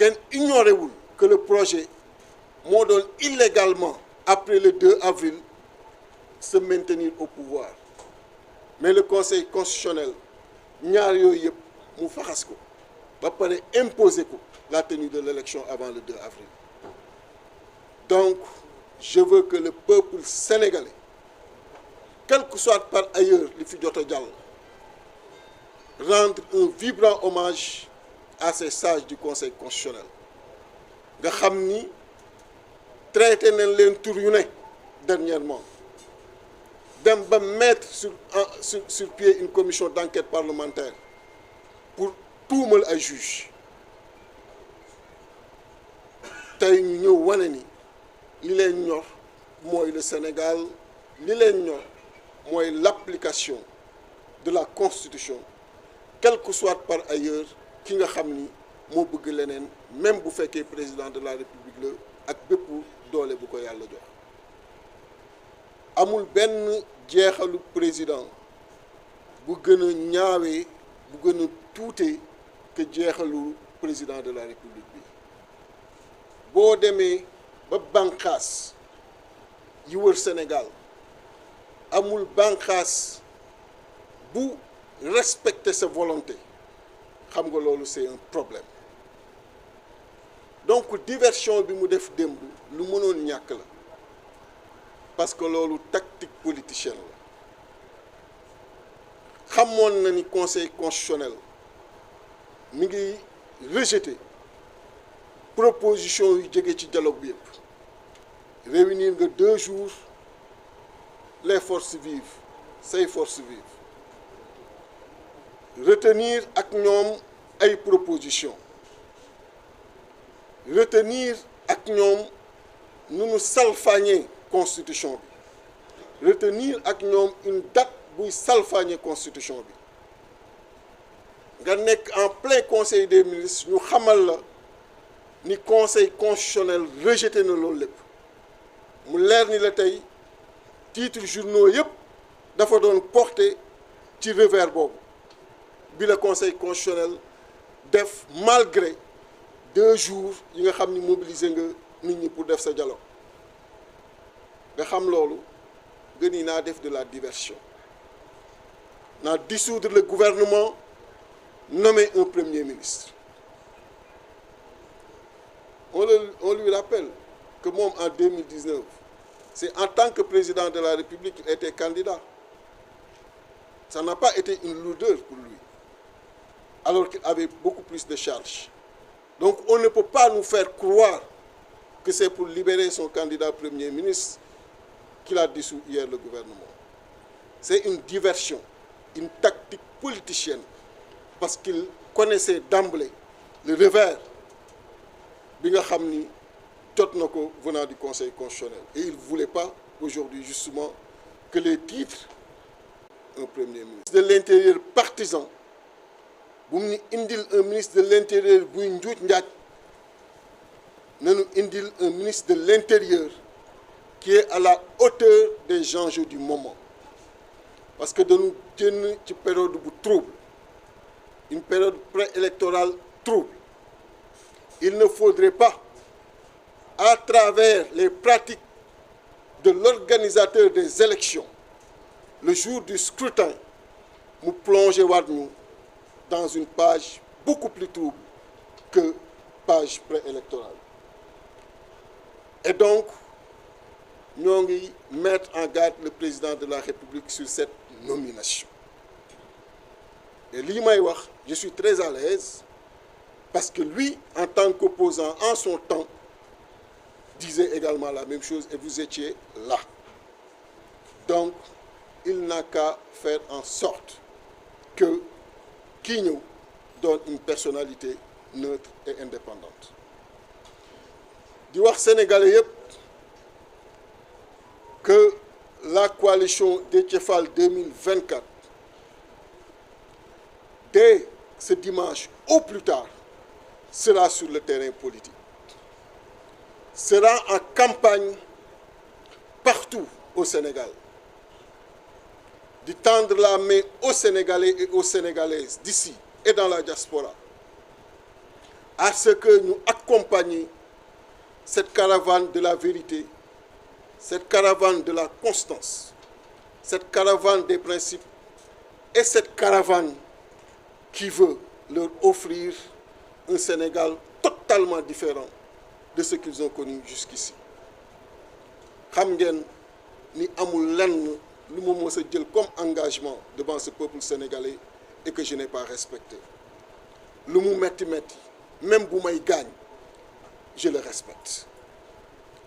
kenn ignoré wul que le projet moo doon illégalement après le 2 avril se maintenir au pouvoir mais le conseil constitutionnel ñaar yooyu yëpp mu faxas ko ba pare imposer ko la tenue de l'élection avant le 2 avril. Donc je veux que le peuple sénégalais, quel que soit par ailleurs li fi jot a jàll, rendre un vibrant hommage à ces sages du conseil constitutionnel nga xam ni traité nañ leen tur yu ne dernièrement dem ba mettre sur pied une commission d'enquête parlementaire pour tuumal ay juge tey ñu ñëw wane ni li leen ñor mooy le Sénégal, li leen ñor mooy l'application de la Constitution quel que soit par ailleurs ki nga xam ni moo bëgg leneen même bu fekkee président de la République la ak bépp doole bu ko yàlla jox. Amul benn jeexalu président bu gën a ñaawee bu gën a tuutee que jeexalu président de la République bi. Boo demee ba bànqaas yi wër Sénégal amul bànqaas bu respecter sa volonté xam nga loolu c'est un problème. Donc diversion bi mu def démb lu mënoon ñàkk la parce que loolu tactique politicienne la xamoon na ni conseil constitutionnel mi ngi rejeter proposition yu jóge ci dialogue bi yëpp réunir nga 2 jours les forces vives say forces vives retenir ak ñoom ay propositions retenir ak ñoom nu nu salfaañee constitution bi retenir ak ñoom une date buy salfaañee constitution bi nga nekk en plein conseil des ministres ñu xamal la ni conseil constitutionnel rejeté na loolu lépp mu leer ni la tey titre journaux yëpp dafa doon porté ci revers boobu bi la conseil constitutionnel def malgré 2 jours yi nga xam ni mobiliser nga nit ñi pour def sa dialogue nga xam loolu gën yi naa def de la diversion naa dissoudre le gouvernement nommer un premier ministre. On lui rappelle que moom en 2019 c'est en tant que président de la République qu'il était candidat. Ça n'a pas été une lourdeur pour lui alors qu'il avait beaucoup plus de charges. Donc on ne peut pas nous faire croire que c'est pour libérer son candidat premier ministre qu'il a dissous hier le gouvernement. C'est une diversion, une tactique politicienne parce qu'il connaissait d'emblée le revers bi nga xam ni jot na ko venant du Conseil constitutionnel et il ne voulait pas aujourd'hui justement que les titres un premier ministre de l'intérieur partisan bu mu ni indil un ministre de l'intérieur buy njuuj njaaj nañu indil un ministre de l'intérieur qui est à la hauteur des enjeux du moment parce que dañu génn ci période bu trouble une période préélectorale trouble. Il ne faudrait pas à travers les pratiques de l'organisateur des élections le jour du scrutin mu plonger waat ñu dans une page beaucoup plus trouble que page préélectorale. Et donc ñoo ngi mettre en garde le président de la République sur cette nomination. Et lii may wax je suis très à l'aise parce que lui en tant qu'opposant en son temps disait également la même chose et vous étiez là. Donc il n'a qu'à faire en sorte que kii ñëw donne une personnalité neutre et indépendante. Di wax sénégalais yépp que la coalition Déthié Fall 2024 dès ce dimanche au plus tard sera sur le terrain politique, sera en campagne partout au Sénégal, de tendre la main aux Sénégalais et aux Sénégalaises d'ici et dans la diaspora à ce que nous accompagnions cette caravane de la vérité, cette caravane de la constance, cette caravane des principes et cette caravane qui veut leur offrir un Sénégal totalement différent de ce qu'ils ont connu jusqu'ici. Xam ngeen ni amul lenn lu ma mës a jël comme engagement devant ce peuple sénégalais et que je n'ai pas respecté. Lu mu metti metti, même bu may gaañ, je le respecte.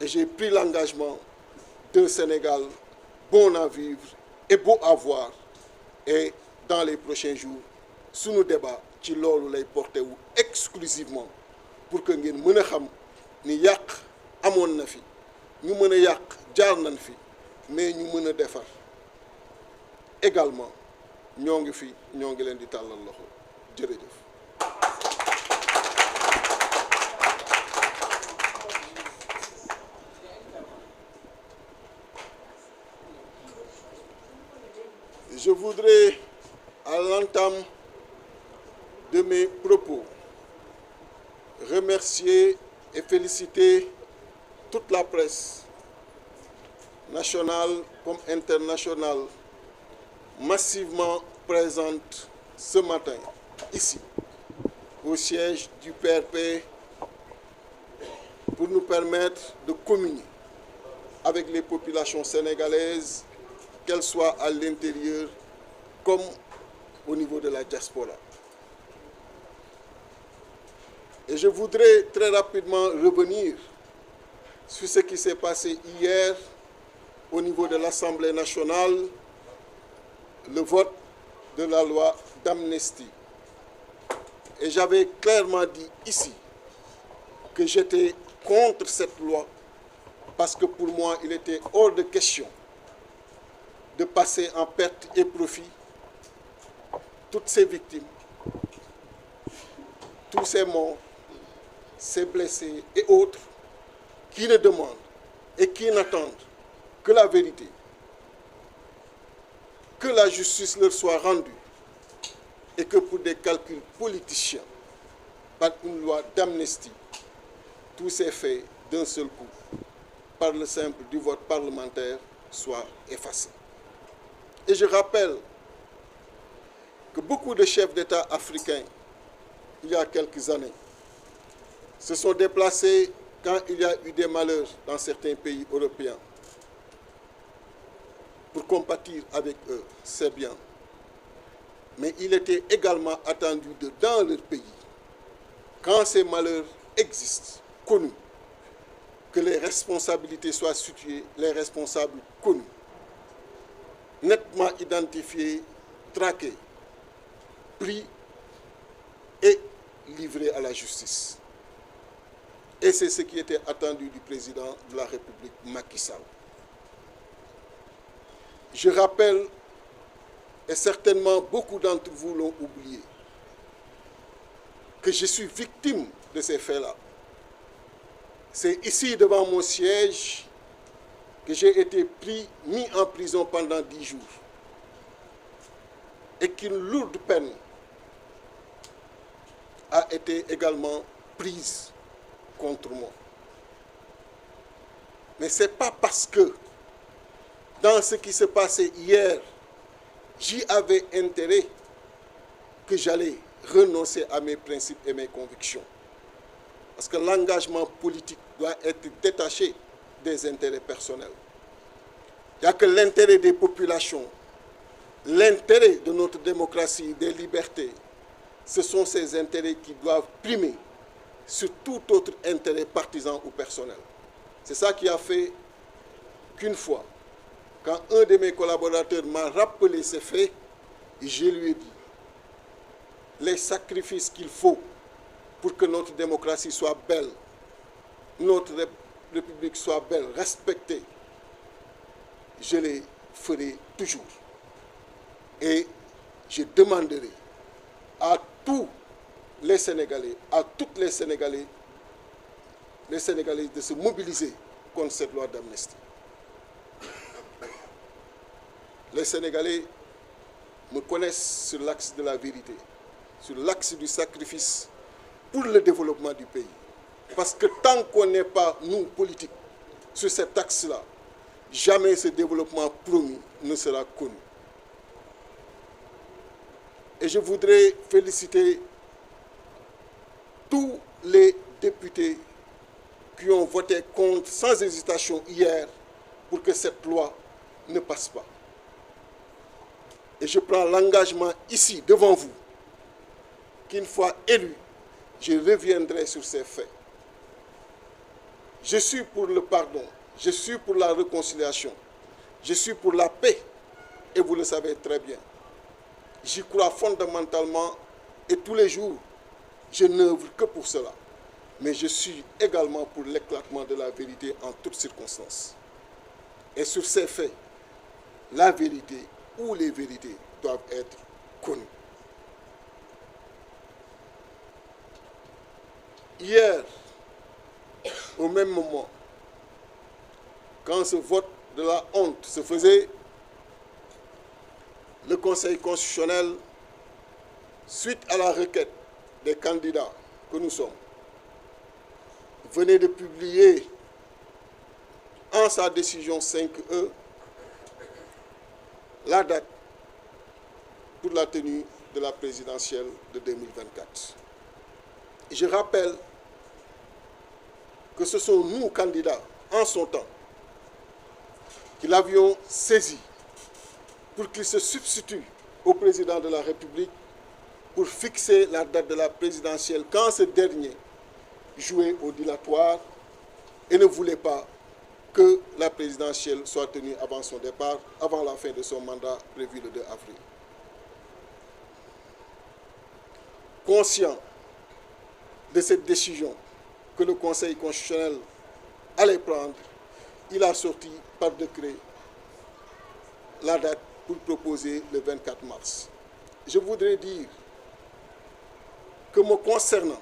Et j'ai pris l'engagement d'un Sénégal bon à vivre et beau à voir. Et dans les prochains jours, sunu débat ci loolu lay porté wu exclusivement pour que ngeen mën a xam ni yàq amoon na fi, ñu mën a yàq jaar nañ fi, mais ñu mën a defar également ñoo ngi fi, ñoo ngi leen di tàllal loxo jërëjëf. Je voudrais, à l'entame de mes propos, remercier et féliciter toute la presse, nationale comme internationale, massivement présente ce matin, ici, au siège du PRP, pour nous permettre de communier avec les populations sénégalaises, qu'elles soient à l'intérieur comme au niveau de la diaspora. Et je voudrais très rapidement revenir sur ce qui s'est passé hier au niveau de l'Assemblée nationale, le vote de la loi d'amnistie. Et j'avais clairement dit ici que j'étais contre cette loi parce que pour moi, il était hors de question de passer en perte et profit toutes ces victimes, tous ces morts, ces blessés et autres qui ne demandent et qui n'attendent que la vérité, que la justice leur soit rendue et que pour des calculs politiciens, par une loi d'amnistie, tous ces faits d'un seul coup, par le simple du vote parlementaire, soient effacés. Et je rappelle que beaucoup de chefs d'État africains, il y a quelques années, se sont déplacés quand il y a eu des malheurs dans certains pays européens pour compatir avec eux, c'est bien. Mais il était également attendu dans leur pays, quand ces malheurs existent, connus, que les responsabilités soient situées, les responsables connus, nettement identifiés, traqués, pris et livrés à la justice. Et c'est ce qui était attendu du président de la République, Macky Sall. Je rappelle, et certainement beaucoup d'entre vous l'ont oublié, que je suis victime de ces faits-là. C'est ici, devant mon siège, que j'ai été mis en prison pendant 10 jours. Et qu'une lourde peine a été également prise contre moi. Mais ce n'est pas parce que dans ce qui se passait hier, j'y avais intérêt que j'allais renoncer à mes principes et mes convictions. Parce que l'engagement politique doit être détaché des intérêts personnels. Il n'y a que l'intérêt des populations, l'intérêt de notre démocratie, des libertés. Ce sont ces intérêts qui doivent primer sur tout autre intérêt partisan ou personnel. C'est ça qui a fait qu'une fois, quand un de mes collaborateurs m'a rappelé ces faits, je lui ai dit les sacrifices qu'il faut pour que notre démocratie soit belle, notre République soit belle, respectée, je les ferai toujours. Et je demanderai à tous les Sénégalais, à toutes les Sénégalais de se mobiliser contre cette loi d'amnistie. Les Sénégalais me connaissent sur l'axe de la vérité, sur l'axe du sacrifice pour le développement du pays. Parce que tant qu'on n'est pas, nous, politiques, sur cet axe-là, jamais ce développement promis ne sera connu. Et je voudrais féliciter tous les députés qui ont voté contre sans hésitation hier pour que cette loi ne passe pas. Et je prends l'engagement ici, devant vous, qu'une fois élu, je reviendrai sur ces faits. Je suis pour le pardon, je suis pour la réconciliation, je suis pour la paix, et vous le savez très bien. J'y crois fondamentalement et tous les jours, je n'œuvre que pour cela. Mais je suis également pour l'éclatement de la vérité en toutes circonstances. Et sur ces faits, la vérité ou les vérités doivent être connues. Hier, au même moment, quand ce vote de la honte se faisait, le Conseil constitutionnel, suite à la requête des candidats que nous sommes, venait de publier en sa décision 5E la date pour la tenue de la présidentielle de 2024. Et je rappelle que ce sont nous, candidats, en son temps, qui l'avions saisi pour qu'il se substitue au président de la République pour fixer la date de la présidentielle quand ce dernier jouait au dilatoire et ne voulait pas que la présidentielle soit tenue avant son départ, avant la fin de son mandat prévu le 2 avril. Conscient de cette décision que le Conseil constitutionnel allait prendre, il a sorti par décret la date pour proposer le 24 mars. Je voudrais dire que me concernant,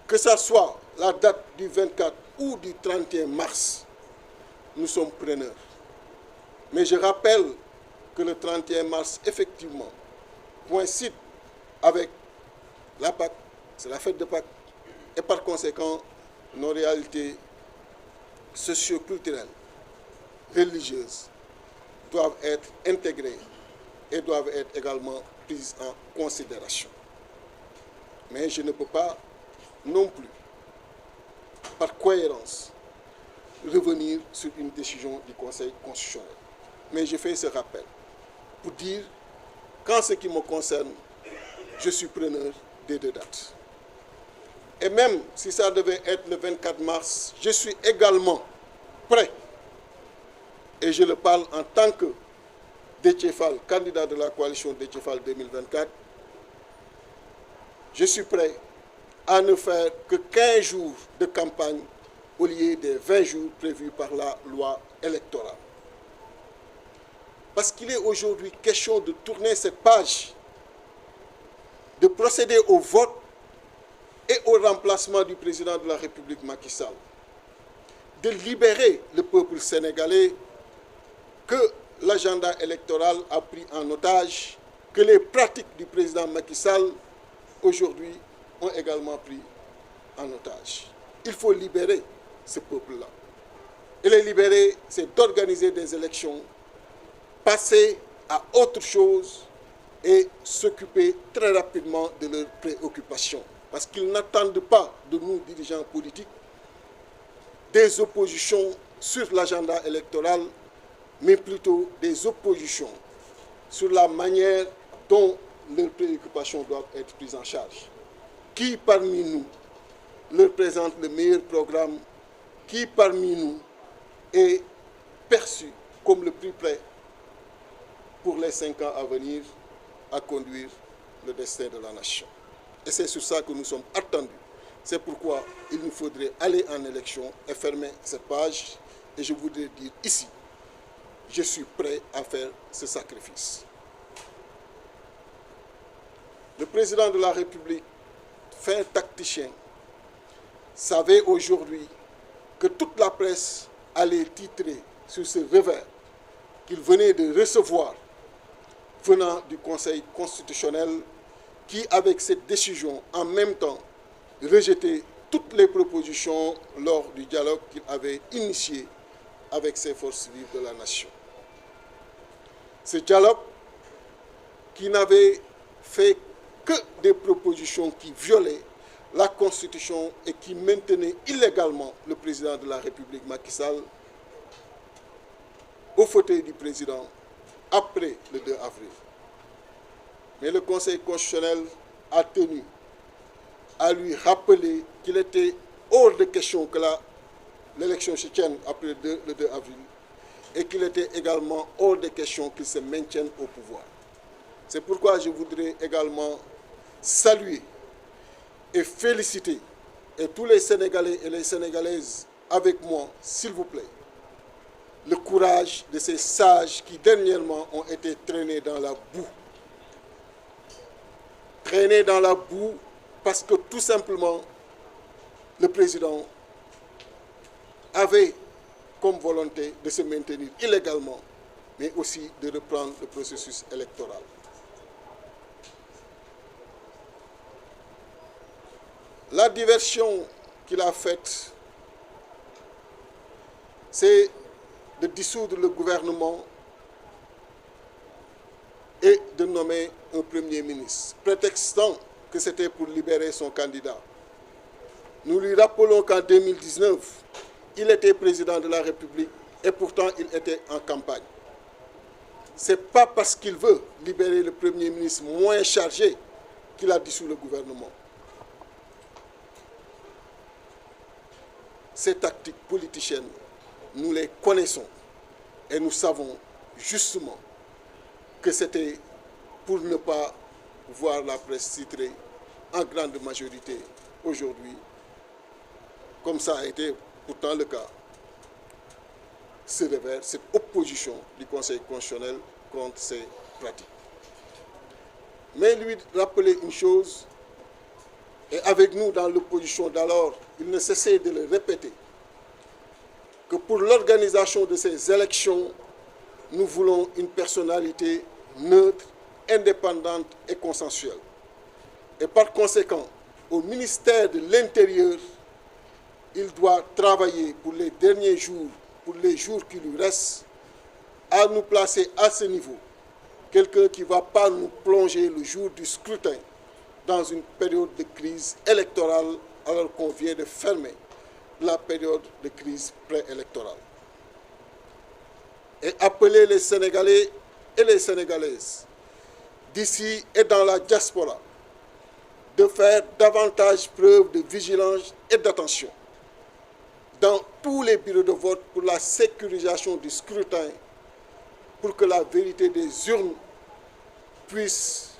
que ce soit la date du 24 ou du 31 mars, nous sommes preneurs. Mais je rappelle que le 31 mars, effectivement, coïncide avec la Pâque, c'est la fête de Pâques, et par conséquent, nos réalités socio-culturelles, religieuses, doivent être intégrées et doivent être également prises en considération. Mais je ne peux pas non plus, par cohérence, revenir sur une décision du Conseil constitutionnel. Mais je fais ce rappel pour dire qu'en ce qui me concerne, je suis preneur des deux dates. Et même si ça devait être le 24 mars, je suis également prêt, et je le parle en tant que Déthié Fall, candidat de la coalition Déthié Fall 2024, je suis prêt à ne faire que 15 jours de campagne au lieu des 20 jours prévus par la loi électorale. Parce qu'il est aujourd'hui question de tourner cette page, de procéder au vote et au remplacement du président de la République Macky Sall, de libérer le peuple sénégalais que l'agenda électoral a pris en otage, que les pratiques du président Macky Sall aujourd'hui ont également pris en otage. Il faut libérer ce peuple-là. Et les libérer, c'est d'organiser des élections, passer à autre chose et s'occuper très rapidement de leurs préoccupations. Parce qu'ils n'attendent pas de nous, dirigeants politiques, des oppositions sur l'agenda électoral, mais plutôt des oppositions sur la manière dont leurs préoccupations doivent être prises en charge. Qui parmi nous leur présente le meilleur programme? Qui parmi nous est perçu comme le plus prêt pour les 5 ans à venir à conduire le destin de la nation? Et c'est sur ça que nous sommes attendus. C'est pourquoi il nous faudrait aller en élection et fermer cette page. Et je voudrais dire ici, je suis prêt à faire ce sacrifice. Le président de la République, fin tacticien, savait aujourd'hui que toute la presse allait titrer sur ce revers qu'il venait de recevoir venant du Conseil constitutionnel qui, avec cette décision, en même temps, rejeté toutes les propositions lors du dialogue qu'il avait initié avec ces forces vives de la nation. Ce dialogue qui n'avait fait que des propositions qui violaient la Constitution et qui maintenaient illégalement le président de la République, Macky Sall, au fauteuil du président après le 2 avril. Mais le Conseil constitutionnel a tenu à lui rappeler qu'il était hors de question que l'élection se tienne après le 2 avril et qu'il était également hors de question qu'il se maintienne au pouvoir. C'est pourquoi je voudrais également saluer et féliciter, et tous les Sénégalais et les Sénégalaises avec moi, s'il vous plaît, le courage de ces sages qui dernièrement ont été traînés dans la boue. Traînés dans la boue parce que tout simplement, le président avait comme volonté de se maintenir illégalement, mais aussi de reprendre le processus électoral. La diversion qu'il a faite, c'est de dissoudre le gouvernement et de nommer un Premier ministre, prétextant que c'était pour libérer son candidat. Nous lui rappelons qu'en 2019, il était président de la République et pourtant il était en campagne. Ce n'est pas parce qu'il veut libérer le Premier ministre moins chargé qu'il a dissous le gouvernement. Ces tactiques politiciennes, nous les connaissons et nous savons justement que c'était pour ne pas voir la presse titrée en grande majorité aujourd'hui, comme ça a été pourtant le cas, se révèle cette opposition du Conseil constitutionnel contre ces pratiques. Mais lui rappeler une chose, et avec nous dans l'opposition d'alors, il ne cessait de le répéter, que pour l'organisation de ces élections, nous voulons une personnalité neutre, indépendante et consensuelle. Et par conséquent, au ministère de l'Intérieur, il doit travailler pour les derniers jours, pour les jours qui lui restent, à nous placer à ce niveau. Quelqu'un qui ne va pas nous plonger le jour du scrutin dans une période de crise électorale alors qu'on vient de fermer la période de crise préélectorale. Et appeler les Sénégalais et les Sénégalaises d'ici et dans la diaspora de faire davantage preuve de vigilance et d'attention dans tous les bureaux de vote pour la sécurisation du scrutin, pour que la vérité des urnes puisse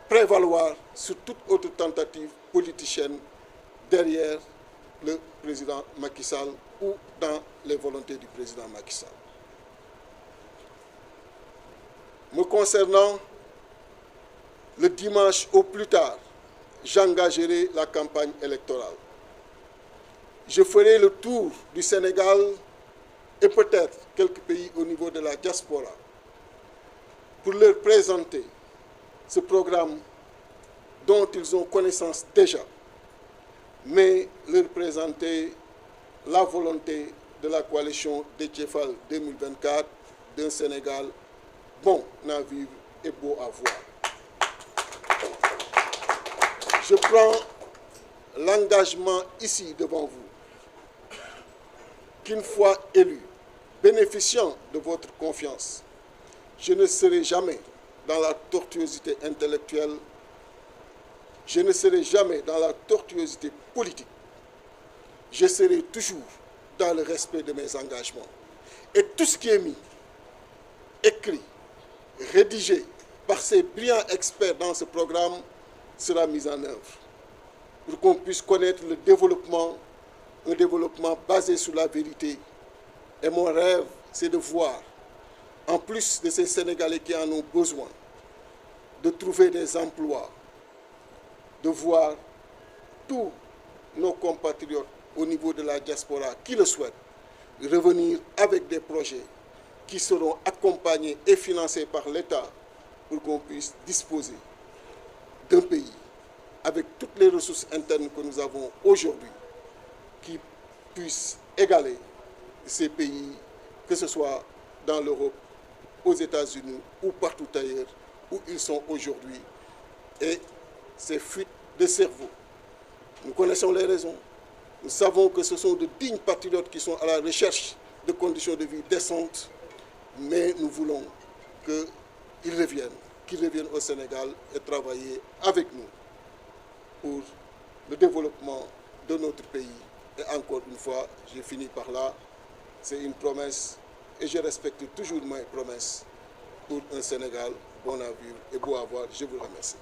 prévaloir sur toute autre tentative politicienne derrière le président Macky Sall ou dans les volontés du président Macky Sall. Me concernant, le dimanche au plus tard, j'engagerai la campagne électorale. Je ferai le tour du Sénégal et peut-être quelques pays au niveau de la diaspora pour leur présenter ce programme dont ils ont connaissance déjà, mais leur présenter la volonté de la coalition Déthié Fall 2024 d'un Sénégal bon à vivre et beau à voir. Je prends l'engagement ici devant vous qu'une fois élu, bénéficiant de votre confiance, je ne serai jamais dans la tortuosité intellectuelle, je ne serai jamais dans la tortuosité politique. Je serai toujours dans le respect de mes engagements. Et tout ce qui est mis, écrit, rédigé par ces brillants experts dans ce programme sera mis en œuvre pour qu'on puisse connaître le développement, un développement basé sur la vérité. Et mon rêve, c'est de voir, en plus de ces Sénégalais qui en ont besoin, de trouver des emplois, de voir tous nos compatriotes au niveau de la diaspora qui le souhaitent revenir avec des projets qui seront accompagnés et financés par l'État pour qu'on puisse disposer d'un pays avec toutes les ressources internes que nous avons aujourd'hui, qui puissent égaler ces pays, que ce soit dans l'Europe, aux États-Unis ou partout ailleurs où ils sont aujourd'hui. Et ces fuites de cerveau, nous connaissons les raisons. Nous savons que ce sont de dignes patriotes qui sont à la recherche de conditions de vie décentes, mais nous voulons qu'ils reviennent au Sénégal et travailler avec nous pour le développement de notre pays. Et encore une fois, j'ai fini par là, c'est une promesse et je respecte toujours mes promesses pour un Sénégal bon à vivre et beau à voir. Je vous remercie.